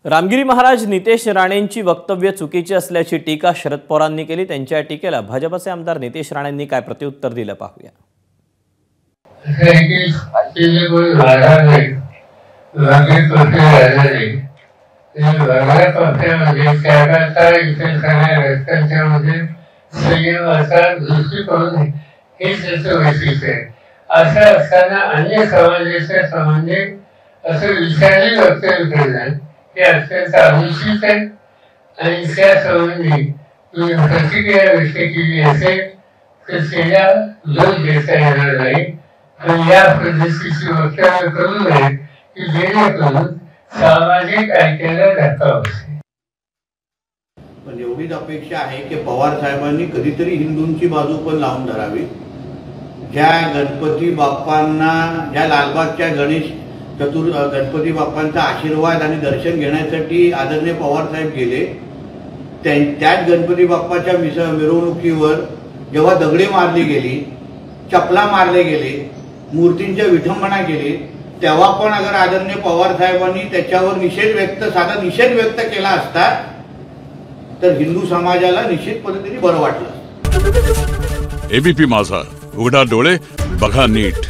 रामगिरी महाराज नितेश राणेंची वक्तव्य चुकीची असल्याची टीका शरद पवारांनी केली। त्यांच्या टीकेला भाजपचे आमदार नितेश राणेंनी काय प्रत्युत्तर दिलं पाहूया। अत्यंत अनुचित आहे आणि त्या संबंधी तुम्ही प्रतिक्रिया व्यक्त केली असेल तर त्याला लोक देता येणार नाही। पण या पद्धतीची वक्तव्य करू नये की जेणेकरून सामाजिक ऐक्याला धक्का बसेल। पण एवढीच अपेक्षा आहे की पवार साहेबांनी कधीतरी हिंदूंची बाजू पण लावून धरावी। ज्या गणपती बाप्पांना ज्या लालबागच्या गणेश गणपती बाप्पांचा आशीर्वाद आणि दर्शन घेण्यासाठी आदरणीय पवार साहेब गेले, त्याच गणपती बाप्पाच्या मिरवणुकीवर जेव्हा दगडे मारली गेली, चपला मारले गेले, मूर्तींच्या विठंबना केली, तेव्हा पण अगर आदरणीय पवार साहेबांनी त्याच्यावर साधा निषेध व्यक्त केला असता तर हिंदू समाजाला निश्चित पद्धतीने बरं वाटलं। एबीपी माझा, उघडा डोळे बघा नीट।